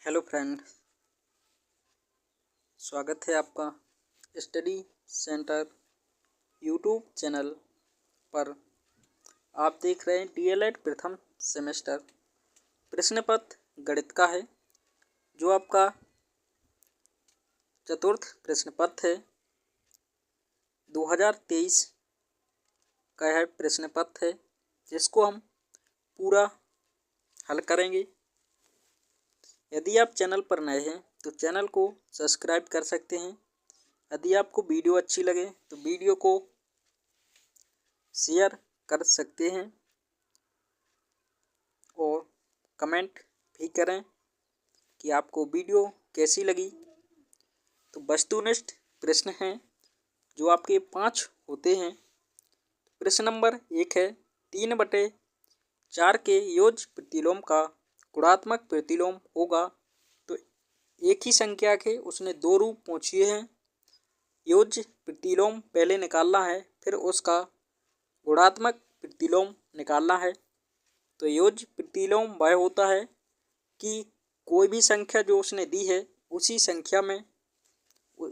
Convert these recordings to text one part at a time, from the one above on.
Hello friend, स्वागत है आपका स्टडी सेंटर यूट्यूब चैनल पर। आप देख रहे हैं डीएलएड प्रथम सेमेस्टर प्रश्न पत्र गणित का है, जो आपका चतुर्थ प्रश्न पत्र है। 2023 का यह प्रश्न पत्र है, जिसको हम पूरा हल करेंगे। यदि आप चैनल पर नए हैं तो चैनल को सब्सक्राइब कर सकते हैं। यदि आपको वीडियो अच्छी लगे तो वीडियो को शेयर कर सकते हैं और कमेंट भी करें कि आपको वीडियो कैसी लगी। तो वस्तुनिष्ठ प्रश्न हैं, जो आपके 5 होते हैं। प्रश्न नंबर 1 है, 3/4 के योज्य प्रतिलोम का गुणात्मक प्रतिलोम होगा। तो एक ही संख्या के उसने 2 रूप पूछिए हैं। योज्य प्रतिलोम पहले निकालना है, फिर उसका गुणात्मक प्रतिलोम निकालना है। तो योज्य प्रतिलोम वह होता है कि कोई भी संख्या जो उसने दी है, उसी संख्या में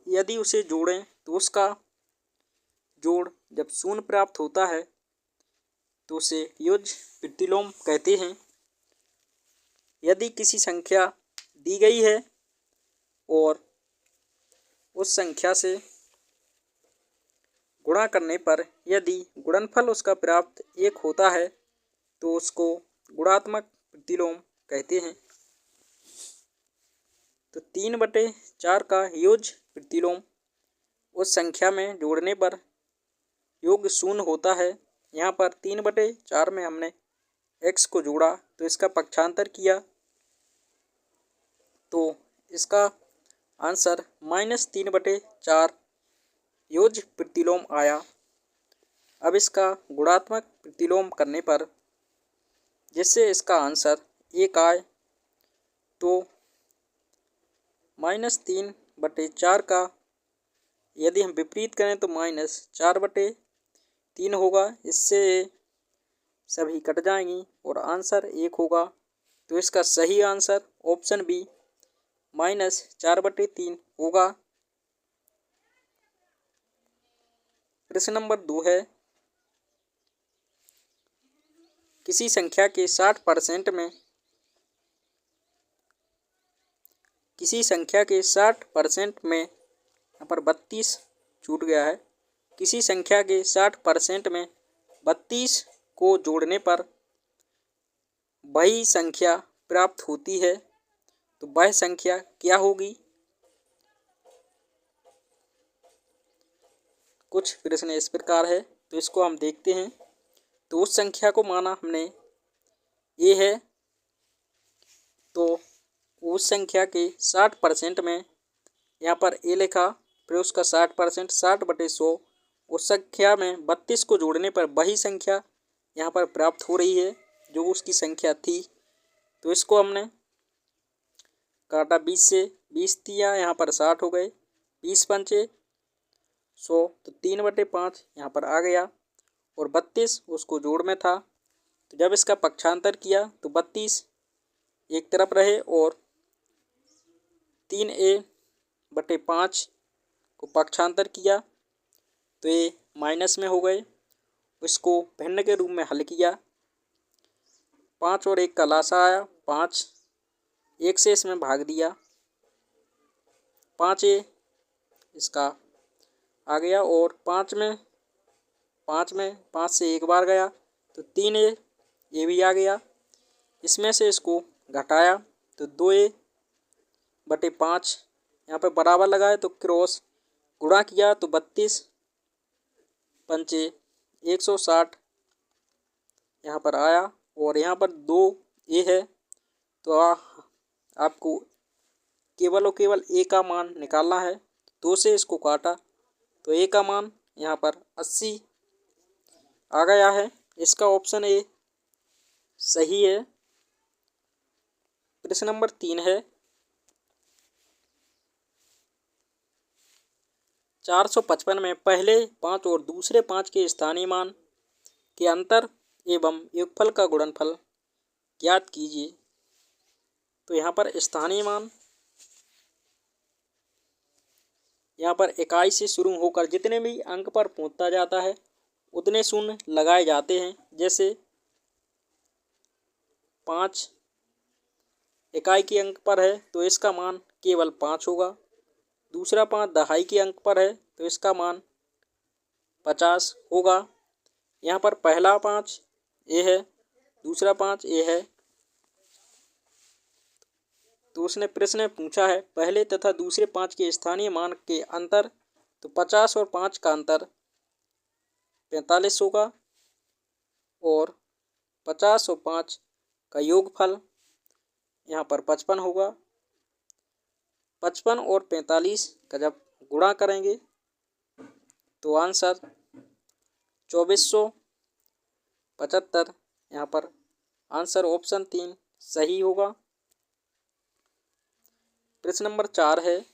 यदि उसे जोड़ें तो उसका जोड़ जब शून्य प्राप्त होता है तो उसे योज्य प्रतिलोम कहते हैं। यदि किसी संख्या दी गई है और उस संख्या से गुणा करने पर यदि गुणनफल उसका प्राप्त 1 होता है तो उसको गुणात्मक प्रतिलोम कहते हैं। तो 3/4 का योज्य प्रतिलोम उस संख्या में जोड़ने पर योग शून्य होता है। यहाँ पर 3/4 में हमने x को जोड़ा तो इसका पक्षांतर किया तो इसका आंसर -3/4 योज्य प्रतिलोम आया। अब इसका गुणात्मक प्रतिलोम करने पर जिससे इसका आंसर 1 आए, तो -3/4 का यदि हम विपरीत करें तो -4/3 होगा। इससे सभी कट जाएंगी और आंसर 1 होगा। तो इसका सही आंसर ऑप्शन बी -4/3 होगा। प्रश्न नंबर 2 है, किसी संख्या के 60% में यहाँ पर 32 छूट गया है। किसी संख्या के 60% में 32 को जोड़ने पर वही संख्या प्राप्त होती है, तो वह संख्या क्या होगी? कुछ प्रश्न इस प्रकार है, तो इसको हम देखते हैं। तो उस संख्या को माना हमने ये है, तो उस संख्या के 60% में यहाँ पर ए लिखा, फिर उसका 60% 60/100 उस संख्या में 32 को जोड़ने पर वही संख्या यहाँ पर प्राप्त हो रही है जो उसकी संख्या थी। तो इसको हमने काटा 20 से, 20 दिया, यहाँ पर 60 हो गए, 20×5 100, तो 3/5 यहाँ पर आ गया और 32 उसको जोड़ में था। तो जब इसका पक्षांतर किया तो 32 एक तरफ रहे और 3a/5 को पक्षांतर किया तो ये माइनस में हो गए। इसको भिन्न के रूप में हल किया, 5 और 1 का लासा आया, 5, 1 से इसमें भाग दिया, 5a इसका आ गया और 5 में 5 से 1 बार गया तो 3a ये भी आ गया। इसमें से इसको घटाया तो 2a/5 यहाँ पर बराबर लगाए तो क्रॉस गुणा किया तो 32×5 160 यहाँ पर आया और यहाँ पर 2a है, तो आपको केवल और केवल a का मान निकालना है। 2 से इसको काटा तो a का मान यहाँ पर 80 आ गया है। इसका ऑप्शन ए सही है। प्रश्न नंबर 3 है, 455 में पहले 5 और दूसरे 5 के स्थानीय मान के अंतर एवं योगफल का गुणनफल ज्ञात कीजिए। तो यहाँ पर स्थानीय मान, यहाँ पर इकाई से शुरू होकर जितने भी अंक पर पहुँचता जाता है उतने शून्य लगाए जाते हैं। जैसे 5 इकाई के अंक पर है तो इसका मान केवल 5 होगा। दूसरा 5 दहाई के अंक पर है तो इसका मान 50 होगा। यहाँ पर पहला 5 ए है, दूसरा 5 ए है। तो उसने प्रश्न में पूछा है पहले तथा दूसरे 5 के स्थानीय मान के अंतर, तो 50 और 5 का अंतर 45 होगा और 50 और 5 का योगफल यहाँ पर 55 होगा। 55 और 45 का जब गुणा करेंगे तो आंसर 2475। यहाँ पर आंसर ऑप्शन 3 सही होगा। प्रश्न नंबर 4 है,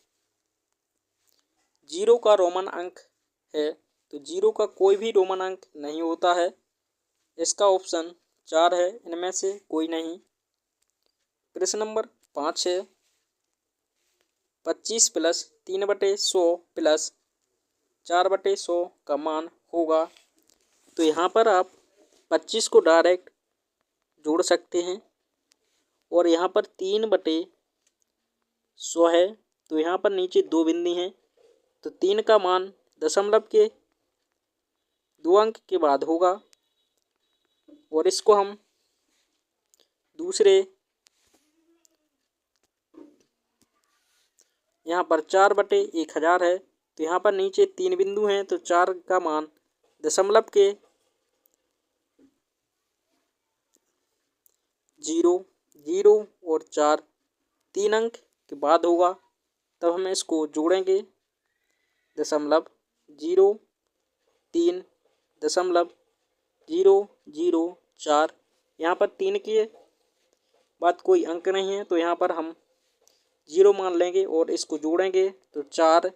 0 का रोमन अंक है तो 0 का कोई भी रोमन अंक नहीं होता है। इसका ऑप्शन 4 है, इनमें से कोई नहीं। प्रश्न नंबर 5 है, 25 प्लस 3/100 प्लस 4/100 का मान होगा। तो यहाँ पर आप 25 को डायरेक्ट जोड़ सकते हैं और यहाँ पर 3/100 है तो यहाँ पर नीचे 2 बिंदी हैं तो 3 का मान दशमलव के 2 अंक के बाद होगा और इसको हम दूसरे यहाँ पर 4/1000 है तो यहाँ पर नीचे 3 बिंदु हैं तो 4 का मान दशमलव के 0, 0 और 4 3 अंक के बाद होगा। तब हम इसको जोड़ेंगे 0.03.004। यहाँ पर 3 के बाद कोई अंक नहीं है तो यहाँ पर हम 0 मान लेंगे और इसको जोड़ेंगे तो 4,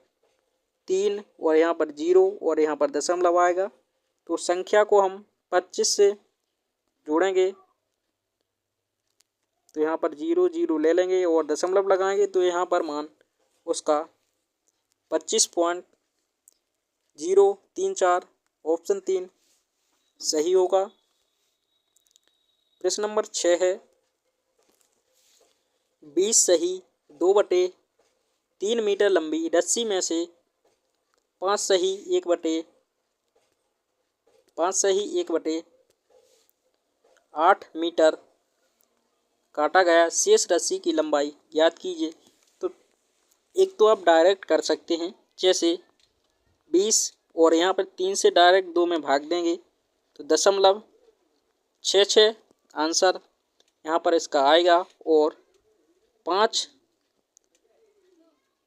3 और यहाँ पर 0 और यहाँ पर दशमलव आएगा। तो संख्या को हम 25 से जोड़ेंगे तो यहाँ पर 0, 0 ले लेंगे और दशमलव लगाएंगे तो यहाँ पर मान उसका 25.034। ऑप्शन 3 सही होगा। प्रश्न नंबर 6 है, 20 सही 2/3 मीटर लंबी रस्सी में से 5 सही 1/8 मीटर काटा गया शेष रस्सी की लंबाई ज्ञात कीजिए। तो एक तो आप डायरेक्ट कर सकते हैं, जैसे 20 और यहाँ पर 3 से डायरेक्ट 2 में भाग देंगे तो 0.66 आंसर यहाँ पर इसका आएगा और 5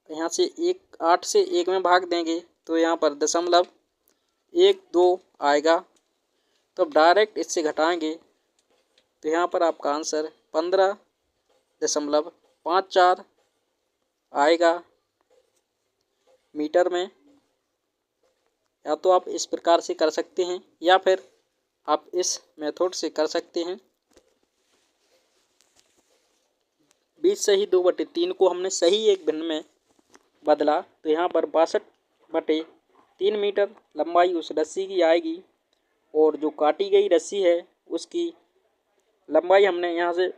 यहाँ से 8 से 1 में भाग देंगे तो यहाँ पर 0.12 आएगा। तो अब डायरेक्ट इससे घटाएंगे तो यहाँ पर आपका आंसर 15.54 आएगा मीटर में। या तो आप इस प्रकार से कर सकते हैं या फिर आप इस मेथड से कर सकते हैं। 20 सही 2/3 को हमने सही एक भिन्न में बदला तो यहाँ पर 62/3 मीटर लंबाई उस रस्सी की आएगी और जो काटी गई रस्सी है उसकी लंबाई हमने यहाँ से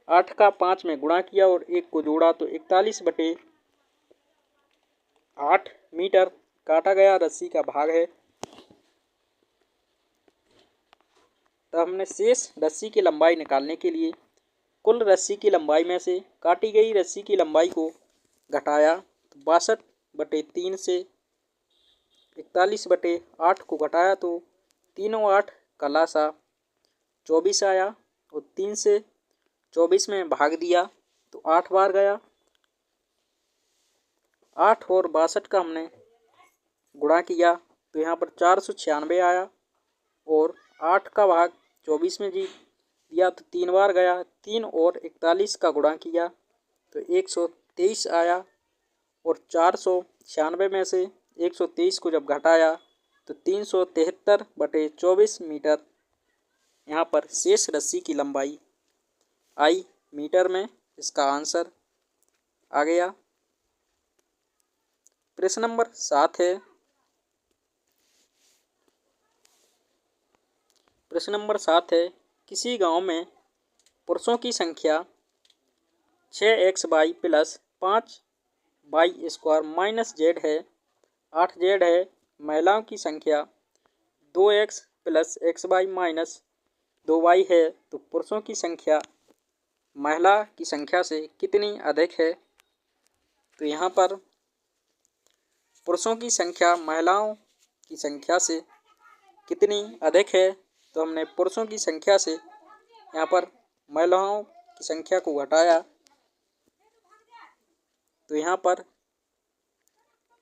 8 का 5 में गुणा किया और 1 को जोड़ा तो 41/8 मीटर काटा गया रस्सी का भाग है। तो हमने शेष रस्सी की लंबाई निकालने के लिए कुल रस्सी की लंबाई में से काटी गई रस्सी की लंबाई को घटाया तो 62/3 से 41/8 को घटाया तो 3 और 8 का लासा 24 आया और 3 से 24 में भाग दिया तो 8 बार गया। 8 और 62 का हमने गुणा किया तो यहाँ पर 496 आया और 8 का भाग 24 में दिया तो 3 बार गया। 3 और 41 का गुणा किया तो 123 आया और 496 में से 123 को जब घटाया तो 373/24 मीटर यहाँ पर शेष रस्सी की लंबाई आई। मीटर में इसका आंसर आ गया। प्रश्न नंबर 7 है। प्रश्न नंबर 7 है, किसी गांव में पुरुषों की संख्या 6xy plus 5y² minus Z है, 8z है। महिलाओं की संख्या 2x plus xy minus 2y है, तो पुरुषों की संख्या महिला की संख्या से कितनी अधिक है? तो यहाँ पर पुरुषों की संख्या महिलाओं की संख्या से कितनी अधिक है, तो हमने पुरुषों की संख्या से यहाँ पर महिलाओं की संख्या को घटाया, तो यहाँ पर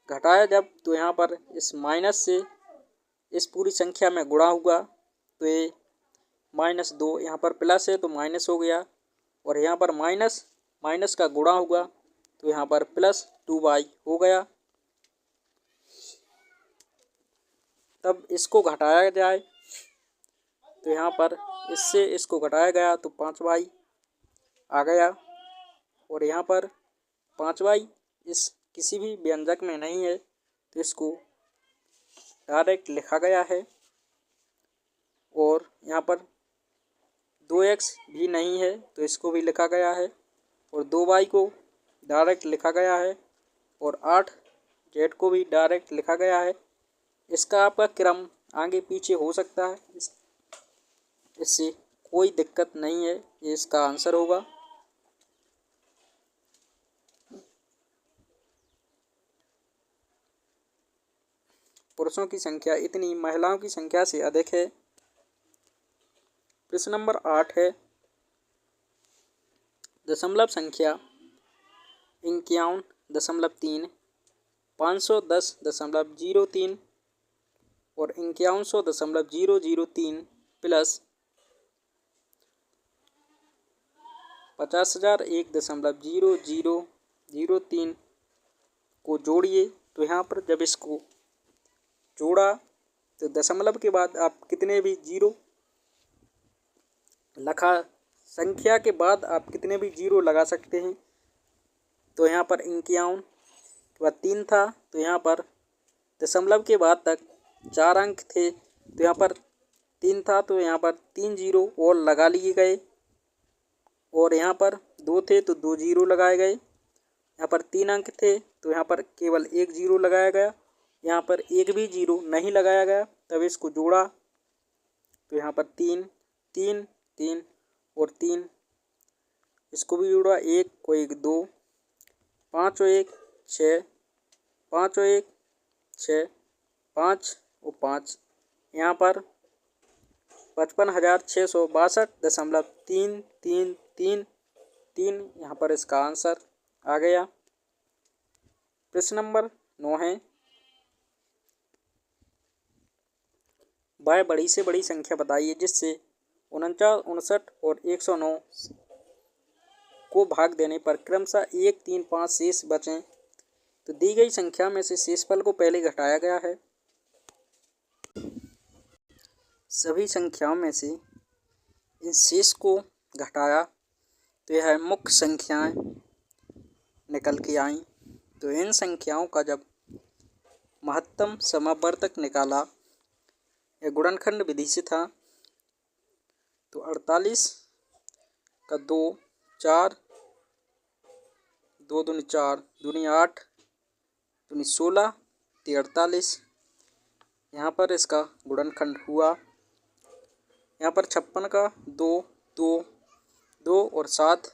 घटाया जब, तो यहाँ पर इस माइनस से इस पूरी संख्या में गुणा हुआ, तो ये -2 यहाँ पर प्लस है तो माइनस हो गया, और यहाँ पर माइनस माइनस का गुणा हुआ, तो यहाँ पर +2y हो गया। तब इसको घटाया जाए, तो यहाँ पर इससे इसको घटाया गया तो 5y आ गया, और यहाँ पर 5y इस किसी भी व्यंजक में नहीं है, तो इसको डायरेक्ट लिखा गया है। और यहाँ पर 2x भी नहीं है, तो इसको भी लिखा गया है, और 2y को डायरेक्ट लिखा गया है, और 8z को भी डायरेक्ट लिखा गया है। इसका आपका क्रम आगे पीछे हो सकता है, इससे कोई दिक्कत नहीं है, ये इसका आंसर होगा। पुरुषों की संख्या इतनी महिलाओं की संख्या से अधिक है। प्रश्न नंबर 8 है, दशमलव संख्या 51.3, 510.03 और 5100.003 प्लस 50,001.0003 को जोड़िए। तो यहाँ पर जब इसको जोड़ा, तो दशमलव के बाद आप कितने भी जीरो संख्या के बाद आप कितने भी जीरो लगा सकते हैं। तो यहाँ पर 51 के बाद 3 था, तो यहाँ पर दशमलव के बाद तक 4 अंक थे, तो यहाँ पर 3 था, तो यहाँ पर 3 जीरो और लगा लिए गए, और यहाँ पर 2 थे तो 2 जीरो लगाए गए। यहाँ पर 3 अंक थे, तो यहाँ पर केवल 1 जीरो लगाया गया, यहाँ पर एक भी जीरो नहीं लगाया गया। तब इसको जोड़ा, तो यहाँ पर 3 3 3 और 3, इसको भी जोड़ा, 1 को 1 2, 5 और 1 6, 5 और 1 6, 5 और 5, यहाँ पर 55,662.333 यहाँ पर इसका आंसर आ गया। प्रश्न नंबर 9 है, वह बड़ी से बड़ी संख्या बताइए जिससे 49, 59 और 109 को भाग देने पर क्रमशः 1, 3, 5 शेष बचें। तो दी गई संख्या में से शेषफल को पहले घटाया गया है। सभी संख्याओं में से इन शेष को घटाया, तो यह मुख्य संख्याएं निकल के आईं। तो इन संख्याओं का जब महत्तम समावर्तक निकाला, यह गुणनखंड विधि से था, तो 48 का 2 4, 2 दूनी 4, दूनी 8, दूनी 16, 48, यहाँ पर इसका गुणनखंड हुआ। यहाँ पर 56 का 2 2 2 और 7,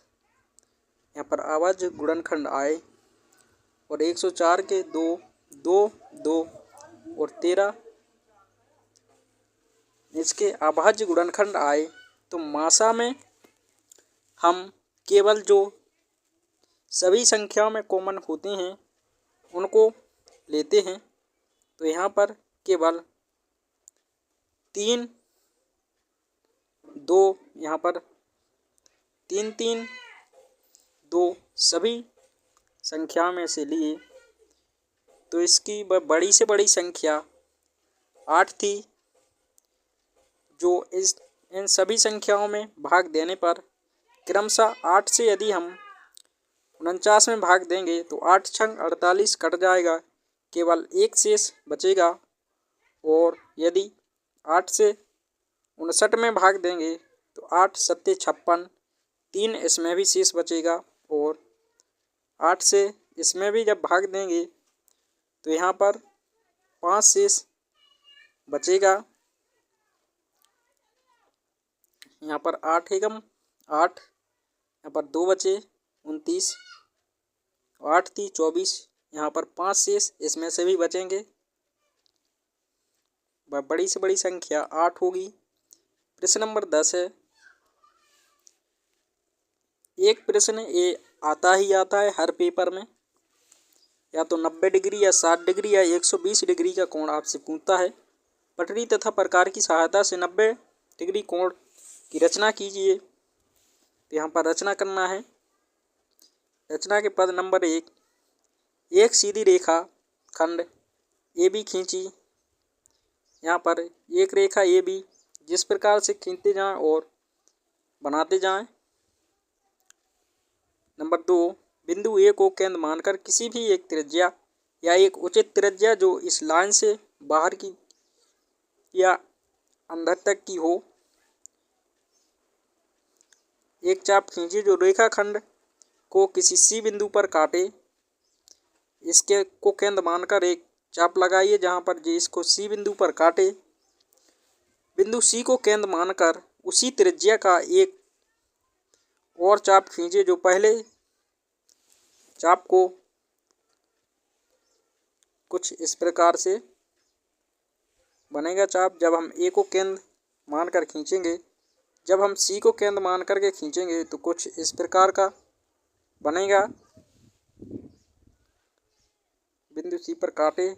यहाँ पर आवाज़ गुणनखंड आए, और 104 के 2 2 2 और 13, इसके अभाज्य गुणनखंड आए। तो मासा में हम केवल जो सभी संख्याओं में कॉमन होते हैं उनको लेते हैं। तो यहाँ पर केवल 3 2, यहाँ पर 3 3 2 सभी संख्या में से लिए, तो इसकी बड़ी से बड़ी संख्या 8 थी, जो इन सभी संख्याओं में भाग देने पर क्रमशः 8 से यदि हम 49 में भाग देंगे तो 8 छंग 48 कट जाएगा, केवल एक शेष बचेगा। और यदि 8 से 59 में भाग देंगे तो 8 सत्ते 56, 3 इसमें भी शेष बचेगा। और 8 से इसमें भी जब भाग देंगे तो यहाँ पर 5 शेष बचेगा। यहाँ पर 8 एकम 8, यहाँ पर 2 बचे 29, 8 3 24, यहाँ पर 5 शेष इसमें से भी बचेंगे। बड़ी से बड़ी संख्या 8 होगी। प्रश्न नंबर 10 है। एक प्रश्न ये आता ही आता है हर पेपर में, या तो 90 डिग्री या 60 डिग्री या 120 डिग्री का कोण आपसे पूछता है। पटरी तथा प्रकार की सहायता से 90 डिग्री कोण की रचना कीजिए। तो यहाँ पर रचना करना है। रचना के पद नंबर 1, एक सीधी रेखा खंड ए बी खींची। यहाँ पर एक रेखा ए बी जिस प्रकार से खींचते जाएं और बनाते जाएं। नंबर 2, बिंदु ए को केंद्र मानकर किसी भी एक त्रिज्या या एक उचित त्रिज्या जो इस लाइन से बाहर की या अंदर तक की हो, एक चाप खींचिए जो रेखाखंड को किसी सी बिंदु पर काटे। इसके को केंद्र मानकर एक चाप लगाइए जहां पर जे इसको सी बिंदु पर काटे। बिंदु सी को केंद्र मानकर उसी त्रिज्या का एक और चाप खींचिए जो पहले चाप को कुछ इस प्रकार से बनेगा चाप। जब हम ए को केंद्र मानकर खींचेंगे, जब हम सी को केंद्र मान करके खींचेंगे तो कुछ इस प्रकार का बनेगा। बिंदु सी पर काटे,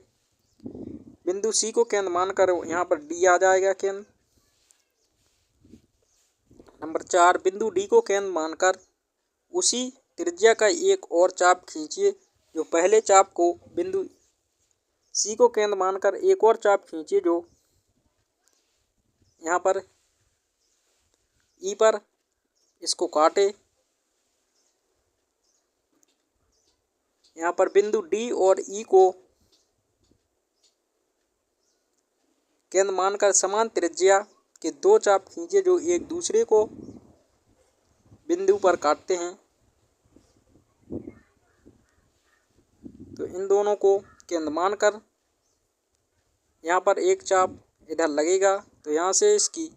बिंदु सी को केंद्र मानकर यहाँ पर डी आ जाएगा केंद्र। नंबर 4, बिंदु डी को केंद्र मानकर उसी त्रिज्या का एक और चाप खींचिए जो पहले चाप को बिंदु सी को केंद्र मानकर एक और चाप खींचिए जो यहाँ पर ई पर इसको काटे। यहाँ पर बिंदु डी और ई को केंद्र मानकर समान त्रिज्या के दो चाप खींचे जो एक दूसरे को बिंदु पर काटते हैं। तो इन दोनों को केंद्र मानकर यहाँ पर एक चाप इधर लगेगा। तो यहाँ से इसकी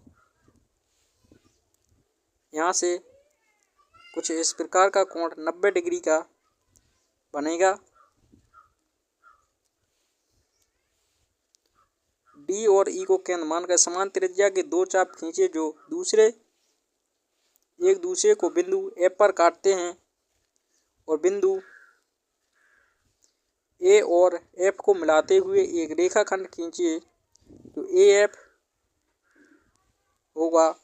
यहाँ से कुछ इस प्रकार का कोण 90 डिग्री का बनेगा। डी और ई को केंद्र मानकर समान त्रिज्या के दो चाप खींचे जो एक दूसरे को बिंदु एफ पर काटते हैं। और बिंदु ए और एफ को मिलाते हुए एक रेखाखंड खींचिए तो ए एफ होगा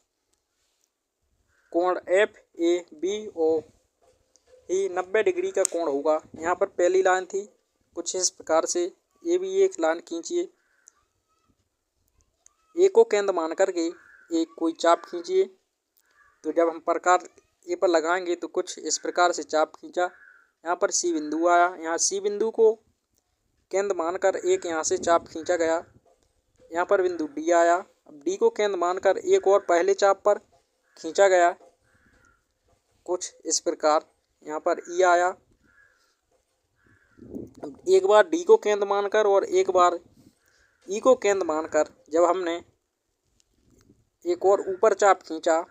कोण एफ ए बी और ही 90 डिग्री का कोण होगा। यहाँ पर पहली लाइन थी कुछ इस प्रकार से, ए बी एक लाइन खींचिए, ए को केंद्र मान करके एक कोई चाप खींचिए। तो जब हम प्रकार ए पर लगाएंगे तो कुछ इस प्रकार से चाप खींचा। यहाँ पर सी बिंदु आया, यहाँ सी बिंदु को केंद्र मानकर एक यहाँ से चाप खींचा गया। यहाँ पर बिंदु डी आया, अब डी को केंद्र मानकर एक और पहले चाप पर खींचा गया कुछ इस प्रकार। यहाँ पर ई आया, अब एक बार डी को केंद्र मानकर और एक बार ई को केंद्र मानकर जब हमने एक और ऊपर चाप खींचा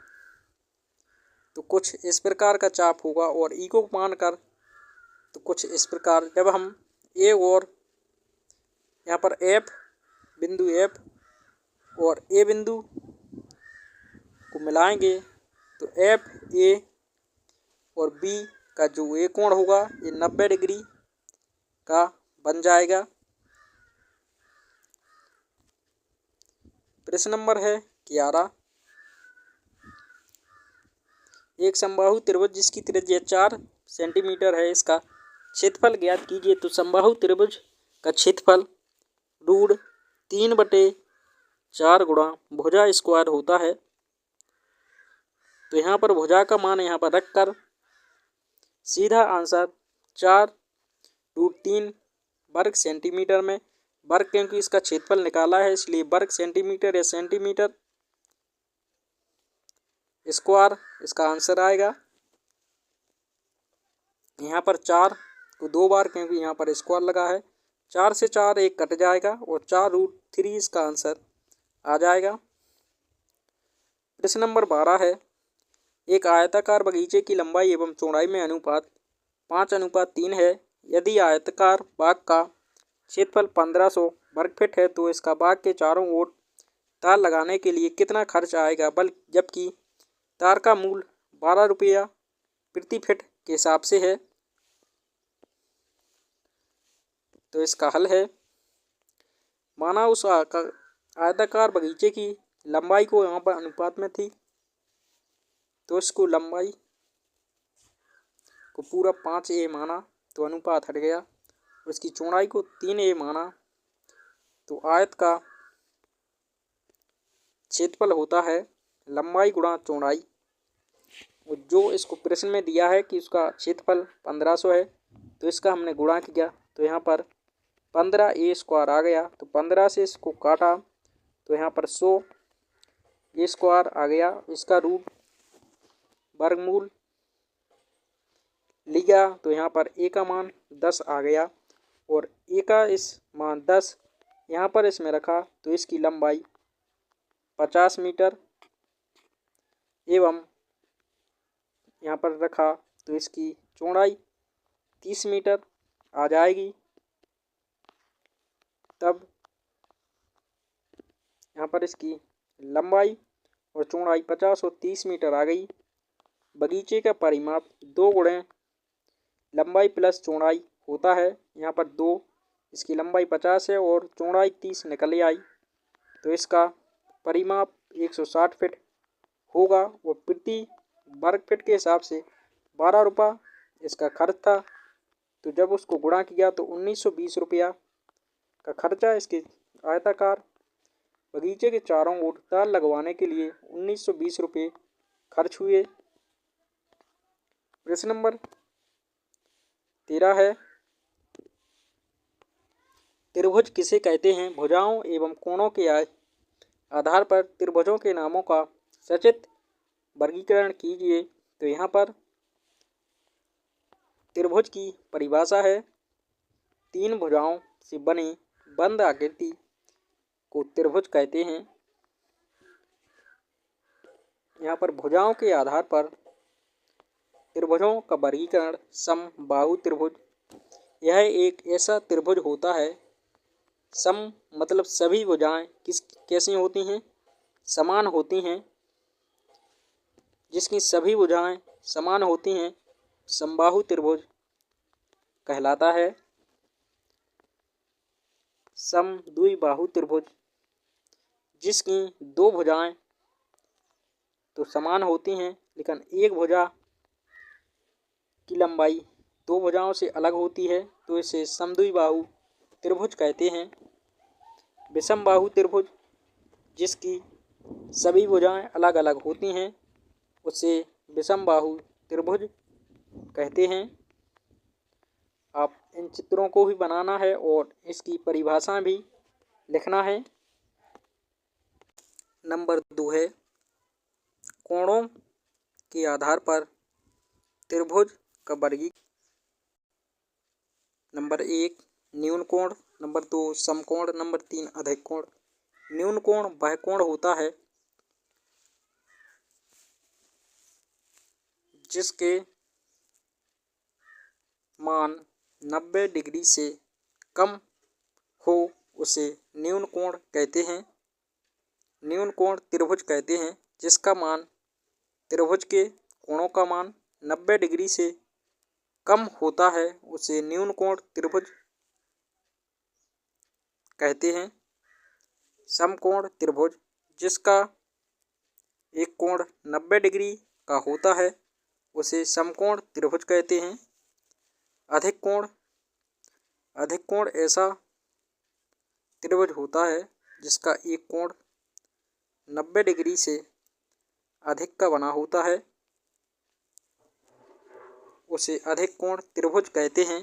तो कुछ इस प्रकार का चाप होगा। और ई को मानकर तो कुछ इस प्रकार। जब हम ए और यहाँ पर एफ बिंदु एफ और ए बिंदु को मिलाएंगे तो एफ ए और बी का जो एक कोण होगा ये 90 डिग्री का बन जाएगा। प्रश्न नंबर है 11, एक समबाहु त्रिभुज जिसकी त्रिज्या 4 सेंटीमीटर है, इसका क्षेत्रफल ज्ञात कीजिए। तो समबाहु त्रिभुज का क्षेत्रफल √3/4 गुणा भुजा स्क्वायर होता है। तो यहाँ पर भुजा का मान यहाँ पर रखकर सीधा आंसर 4√3 वर्ग सेंटीमीटर में, वर्ग क्योंकि इसका क्षेत्रफल निकाला है इसलिए वर्ग सेंटीमीटर या सेंटीमीटर स्क्वायर इसका आंसर आएगा। यहाँ पर 4 को 2 बार क्योंकि यहाँ पर स्क्वायर लगा है, 4 से 4 एक कट जाएगा और 4√3 इसका आंसर आ जाएगा। प्रश्न नंबर 12 है, एक आयताकार बगीचे की लंबाई एवं चौड़ाई में अनुपात 5:3 है। यदि आयताकार बाग का क्षेत्रफल 1500 वर्ग फीट है तो इसका बाग के चारों ओर तार लगाने के लिए कितना खर्च आएगा, जबकि तार का मूल्य 12 रुपया प्रति फीट के हिसाब से है। तो इसका हल है, माना उस आयताकार बगीचे की लंबाई को यहाँ पर अनुपात में थी तो इसको लंबाई को पूरा 5a माना तो अनुपात हट गया, और इसकी चौड़ाई को 3a माना तो आयत का क्षेत्रफल होता है लंबाई गुणा चौड़ाई। और जो इसको प्रश्न में दिया है कि उसका क्षेत्रफल 1500 है तो इसका हमने गुणा किया तो यहाँ पर 15a स्क्वायर आ गया। तो 15 से इसको काटा तो यहाँ पर 100a स्क्वायर आ गया। इसका रूट वर्गमूल लिया तो यहाँ पर a का मान 10 आ गया, और a का इस मान 10 यहाँ पर इसमें रखा तो इसकी लंबाई 50 मीटर एवं यहाँ पर रखा तो इसकी चौड़ाई 30 मीटर आ जाएगी। तब यहाँ पर इसकी लंबाई और चौड़ाई 50 और 30 मीटर आ गई। बगीचे का परिमाप 2 गुणे लंबाई प्लस चौड़ाई होता है। यहाँ पर 2 इसकी लंबाई 50 है और चौड़ाई 30 निकल आई तो इसका परिमाप 160 फीट होगा, और प्रति वर्ग फीट के हिसाब से 12 रुपये इसका खर्च था। तो जब उसको गुणा किया तो 1920 रुपया का खर्चा इसके आयताकार बगीचे के चारों ओर तार लगवाने के लिए 1920 रुपये खर्च हुए। प्रश्न नंबर 13 है, त्रिभुज किसे कहते हैं? भुजाओं एवं कोणों के आधार पर त्रिभुजों के नामों का सचित्र वर्गीकरण कीजिए। तो यहाँ पर त्रिभुज की परिभाषा है, 3 भुजाओं से बनी बंद आकृति को त्रिभुज कहते हैं। यहाँ पर भुजाओं के आधार पर त्रिभुजों का वर्गीकरण समबाहु त्रिभुज, यह एक ऐसा त्रिभुज होता है, सम मतलब सभी भुजाएं कैसी होती हैं? समान होती हैं। जिसकी सभी भुजाएं समान होती हैं समबाहु त्रिभुज कहलाता है। समद्विबाहु त्रिभुज, जिसकी 2 भुजाएं तो समान होती हैं लेकिन एक भुजा की लंबाई 2 भुजाओं से अलग होती है तो इसे समद्विबाहु त्रिभुज कहते हैं। विषमबाहु त्रिभुज, जिसकी सभी भुजाएं अलग अलग होती हैं उसे विषमबाहु त्रिभुज कहते हैं। आप इन चित्रों को भी बनाना है और इसकी परिभाषा भी लिखना है। नंबर 2 है, कोणों के आधार पर त्रिभुज का वर्गीकरण। नंबर 1 न्यून कोण, नंबर 2 समकोण, नंबर 3 अधिक कोण। न्यून कोण वह कोण होता है जिसके मान 90 डिग्री से कम हो उसे न्यून कोण कहते हैं। न्यून कोण त्रिभुज कहते हैं जिसका मान त्रिभुज के कोणों का मान 90 डिग्री से कम होता है उसे न्यून कोण त्रिभुज कहते हैं। समकोण त्रिभुज, जिसका एक कोण 90 डिग्री का होता है उसे समकोण त्रिभुज कहते हैं। अधिक कोण ऐसा त्रिभुज होता है जिसका एक कोण 90 डिग्री से अधिक का बना होता है उसे अधिक कोण त्रिभुज कहते हैं।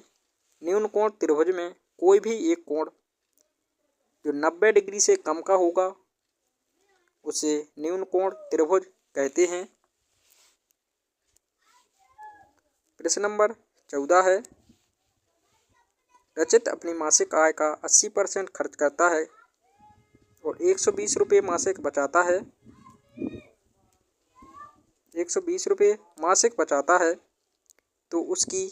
न्यून कोण त्रिभुज में कोई भी एक कोण जो 90 डिग्री से कम का होगा उसे न्यून कोण त्रिभुज कहते हैं। प्रश्न नंबर 14 है, रचित अपनी मासिक आय का 80% खर्च करता है और 120 रुपये मासिक बचाता है। 120 रुपये मासिक बचाता है तो उसकी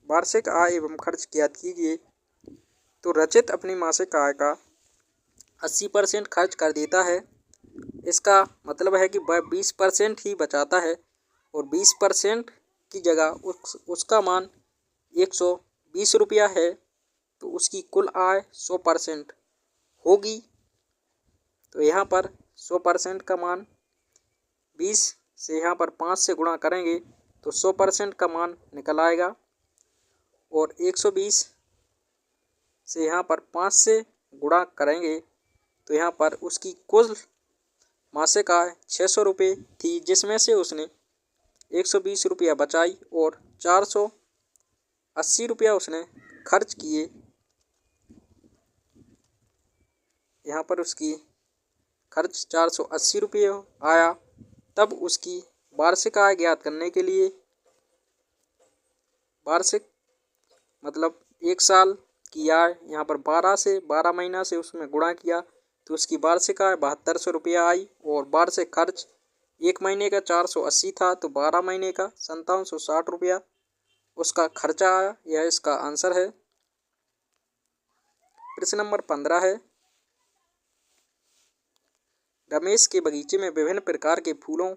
वार्षिक आय एवं खर्च ज्ञात कीजिए। तो रचित अपनी मासिक आय का 80% खर्च कर देता है, इसका मतलब है कि वह 20% ही बचाता है और 20% की जगह उसका मान 120 रुपया है तो उसकी कुल आय 100% होगी। तो यहाँ पर 100% का मान 20 से यहाँ पर 5 से गुणा करेंगे तो 100% का मान निकल आएगा और 120 से यहाँ पर 5 से गुणा करेंगे तो यहाँ पर उसकी कुल मासिक आय 600 रुपये थी, जिसमें से उसने 120 रुपया बचाई और 480 रुपया उसने खर्च किए। यहाँ पर उसकी खर्च 480 रुपये आया। तब उसकी वार्षिक आय ज्ञात करने के लिए वार्षिक मतलब एक साल की आय यहाँ पर 12 महीना से उसमें गुणा किया तो उसकी वार्षिक आय 7200 रुपया आई और वार्षिक खर्च एक महीने का 480 था तो 12 महीने का 5760 रुपया उसका खर्चा आया। यह इसका आंसर है। प्रश्न नंबर 15 है, रमेश के बगीचे में विभिन्न प्रकार के फूलों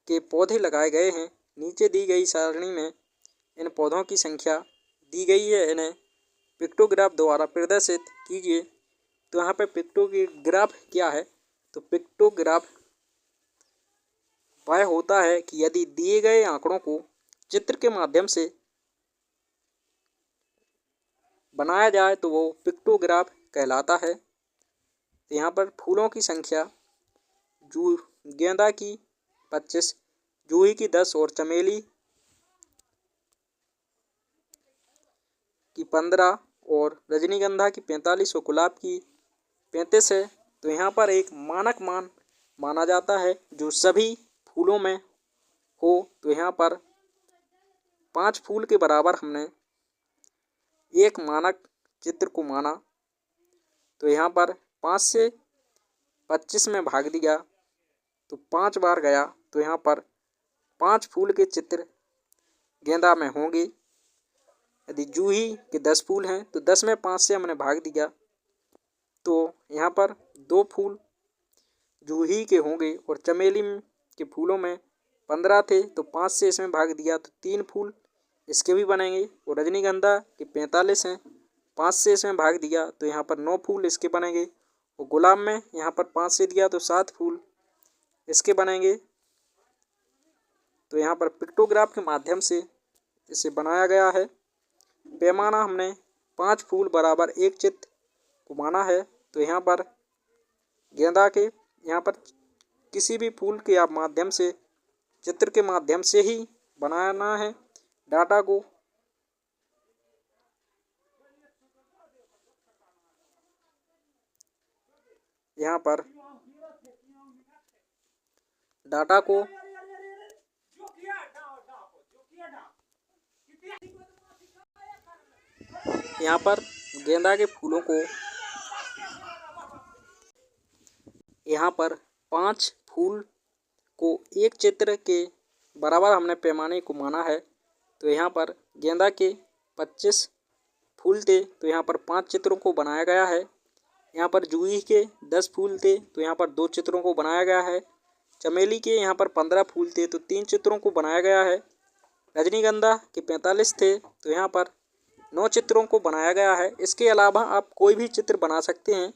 के पौधे लगाए गए हैं। नीचे दी गई सारणी में इन पौधों की संख्या दी गई है, इन्हें पिक्टोग्राफ द्वारा प्रदर्शित कीजिए। तो यहाँ पे पिक्टोग्राफ क्या है? तो पिक्टोग्राफ वह होता है कि यदि दिए गए आंकड़ों को चित्र के माध्यम से बनाया जाए तो वो पिक्टोग्राफ कहलाता है। तो यहाँ पर फूलों की संख्या गेंदा की 25, जूही की 10 और चमेली की 15 और रजनीगंधा की 45 और गुलाब की 35 है। तो यहाँ पर एक मानक मान माना जाता है जो सभी फूलों में हो। तो यहाँ पर 5 फूल के बराबर हमने एक मानक चित्र को माना। तो यहाँ पर 5 से 25 में भाग दिया तो 5 बार गया तो यहाँ पर 5 फूल के चित्र गेंदा में होंगे। यदि जूही के 10 फूल हैं तो 10 में 5 से हमने भाग दिया तो यहाँ पर 2 फूल जूही के होंगे और चमेली के फूलों में 15 थे तो 5 से इसमें भाग दिया तो 3 फूल इसके भी बनेंगे और रजनीगंधा के 45 हैं, 5 से इसमें भाग दिया तो यहाँ पर 9 फूल इसके बनेंगे और गुलाब में यहाँ पर 5 से दिया तो 7 फूल इसके बनेंगे। तो यहाँ पर पिक्टोग्राफ के माध्यम से इसे बनाया गया है। पैमाना हमने 5 फूल बराबर एक चित्र को माना है। तो यहाँ पर गेंदा के यहाँ पर किसी भी फूल के आप माध्यम से चित्र के माध्यम से ही बनाना है डाटा को। यहाँ पर डाटा को यहाँ पर गेंदा के फूलों को यहाँ पर 5 फूल को एक चित्र के बराबर हमने पैमाने को माना है। तो यहाँ पर गेंदा के 25 फूल थे तो यहाँ पर 5 चित्रों को बनाया गया है। यहाँ पर जूही के 10 फूल थे तो यहाँ पर 2 चित्रों को बनाया गया है। चमेली के यहाँ पर 15 फूल थे तो 3 चित्रों को बनाया गया है। रजनीगंधा के 45 थे तो यहाँ पर 9 चित्रों को बनाया गया है। इसके अलावा आप कोई भी चित्र बना सकते हैं।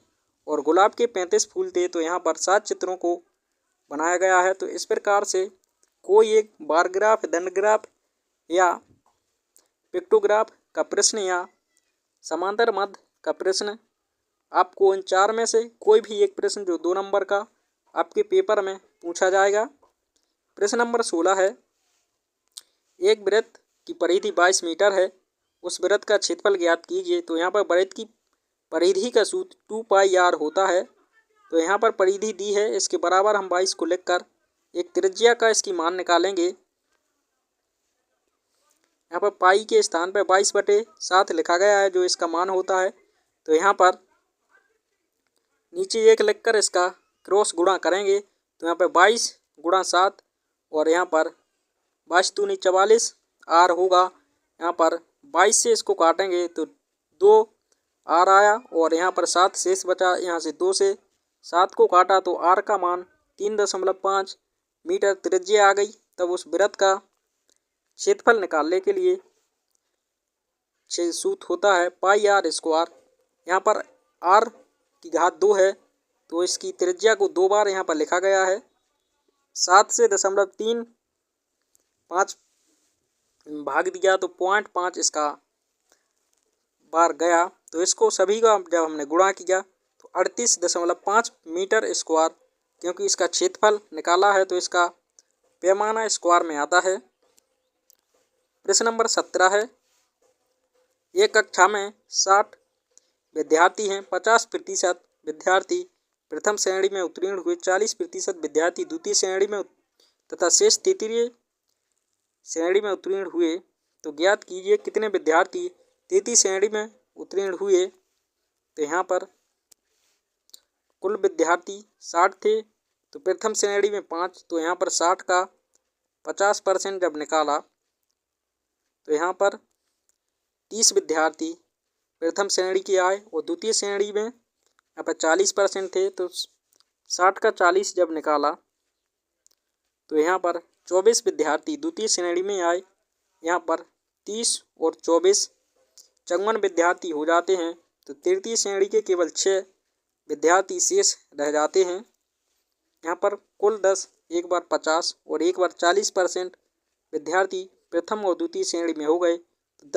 और गुलाब के 35 फूल थे तो यहाँ पर 7 चित्रों को बनाया गया है। तो इस प्रकार से कोई एक बार ग्राफ, दंडग्राफ या पिक्टोग्राफ का प्रश्न या समांतर मध्य का प्रश्न आपको इन 4 में से कोई भी एक प्रश्न जो 2 नंबर का आपके पेपर में पूछा जाएगा। प्रश्न नंबर 16 है, एक वृत्त की परिधि 22 मीटर है, उस वृत्त का क्षेत्रफल ज्ञात कीजिए। तो यहाँ पर वृत्त की परिधि का सूत्र 2πr होता है। तो यहाँ पर परिधि दी है, इसके बराबर हम 22 को लिखकर एक त्रिज्या का इसकी मान निकालेंगे। यहाँ पर पाई के स्थान पर 22/7 लिखा गया है, जो इसका मान होता है। तो यहाँ पर नीचे 1 लिखकर इसका क्रॉस गुणा करेंगे। तो यहाँ पर 22 × 7 और यहाँ पर 22 दूनी 44 r होगा। यहाँ पर 22 से इसको काटेंगे तो 2 r आया और यहाँ पर 7 शेष बचा। यहाँ से 2 से 7 को काटा तो r का मान 3.5 मीटर त्रिज्या आ गई। तब उस वृत्त का क्षेत्रफल निकालने के लिए सूत्र होता है πr²। यहाँ पर r की घात 2 है, तो इसकी त्रिज्या को 2 बार यहाँ पर लिखा गया है। 7 से 0.35 भाग दिया तो 0.5 इसका बार गया। तो इसको सभी का जब हमने गुणा किया तो 38.5 मीटर स्क्वायर, क्योंकि इसका क्षेत्रफल निकाला है तो इसका पैमाना स्क्वायर में आता है। प्रश्न नंबर 17 है, एक कक्षा में 60 विद्यार्थी हैं। 50% विद्यार्थी प्रथम श्रेणी में उत्तीर्ण हुए, 40% विद्यार्थी द्वितीय श्रेणी में तथा शेष तृतीय श्रेणी में उत्तीर्ण हुए। तो ज्ञात कीजिए कितने विद्यार्थी तृतीय श्रेणी में उत्तीर्ण हुए। तो यहाँ पर कुल विद्यार्थी 60 थे, तो प्रथम श्रेणी में 5, तो यहाँ पर 60 का 50% जब निकाला तो यहाँ पर 30 विद्यार्थी प्रथम श्रेणी के आए और द्वितीय श्रेणी में यहाँ पर 40% थे। तो 60 का 40 जब निकाला तो यहाँ पर 24 विद्यार्थी द्वितीय श्रेणी में आए। यहाँ पर 30 और 24 54 विद्यार्थी हो जाते हैं। तो तृतीय श्रेणी के केवल 6 विद्यार्थी शेष रह जाते हैं। यहाँ पर कुल 10, एक बार 50 और एक बार 40% विद्यार्थी प्रथम और द्वितीय श्रेणी में हो गए। तो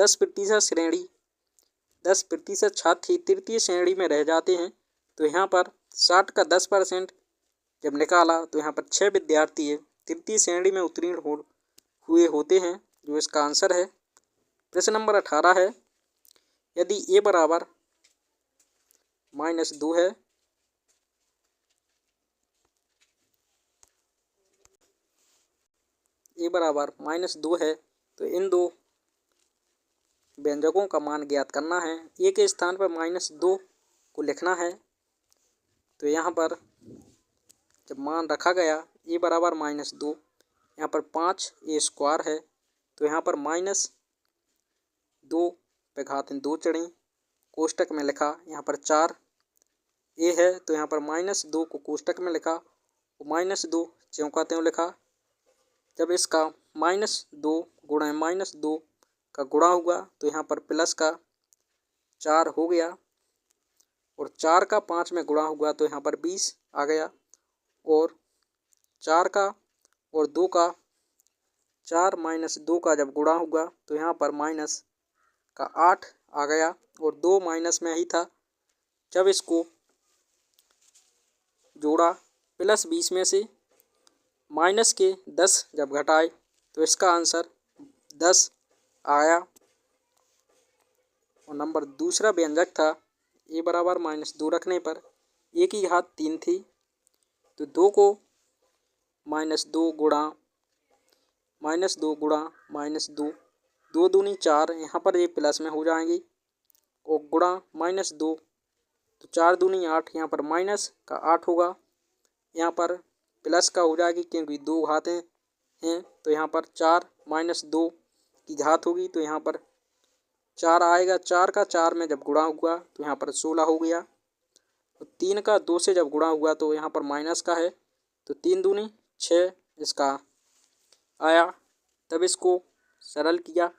10% छात्र तृतीय श्रेणी में रह जाते हैं। तो यहाँ पर 60 का 10% जब निकाला तो यहाँ पर 6 विद्यार्थी तृतीय श्रेणी में उत्तीर्ण हुए होते हैं, जो इसका आंसर है। प्रश्न नंबर 18 है, यदि a बराबर -2 है, a बराबर -2 है तो इन दो व्यंजकों का मान ज्ञात करना है। a के स्थान पर -2 को लिखना है। तो यहाँ पर जब मान रखा गया a बराबर -2, यहाँ पर 5a² है, तो यहाँ पर -2 पे घात 2 चढ़ी, कोष्टक में लिखा। यहाँ पर 4a है, तो यहाँ पर -2 को कोष्टक में लिखा और -2 ज्यों का त्यों लिखा। जब इसका -2 गुणा -2 का गुणा हुआ तो यहाँ पर प्लस का 4 हो गया और 4 का 5 में गुणा हुआ तो यहाँ पर 20 आ गया और 4 का और 2 का 4 - 2 का जब गुणा हुआ तो यहाँ पर माइनस का 8 आ गया और 2 माइनस में ही था। जब इसको जोड़ा प्लस 20 में से माइनस के 10 जब घटाए तो इसका आंसर 10 आया। और नंबर दूसरा व्यंजक था a बराबर -2 रखने पर a की घात 3 थी, तो 2 को -2 गुणा -2 2 दूनी 4, यहाँ पर ये प्लस में हो जाएंगी और गुणा -2 तो 4 दूनी 8, यहाँ पर माइनस का 8 होगा। यहाँ पर प्लस का हो जाएगी क्योंकि 2 घातें हैं, तो यहाँ पर 4 - 2 की घात होगी तो यहाँ पर 4 आएगा। 4 का 4 में जब गुणा हुआ तो यहाँ पर 16 हो गया और 3 का 2 से जब गुणा हुआ तो यहाँ पर माइनस का है, तो 3 दूनी 6 इसका आया। तब इसको सरल किया,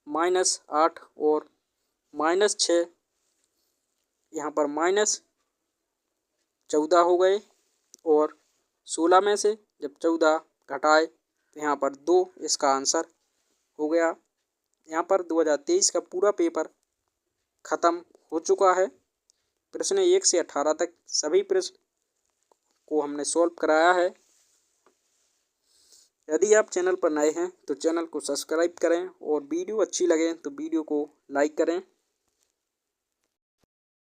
-8 और -6 यहाँ पर -14 हो गए और 16 में से जब 14 घटाए तो यहाँ पर 2 इसका आंसर हो गया। यहाँ पर 2023 का पूरा पेपर ख़त्म हो चुका है। प्रश्न 1 से 18 तक सभी प्रश्न को हमने सॉल्व कराया है। यदि आप चैनल पर नए हैं तो चैनल को सब्सक्राइब करें और वीडियो अच्छी लगे तो वीडियो को लाइक करें।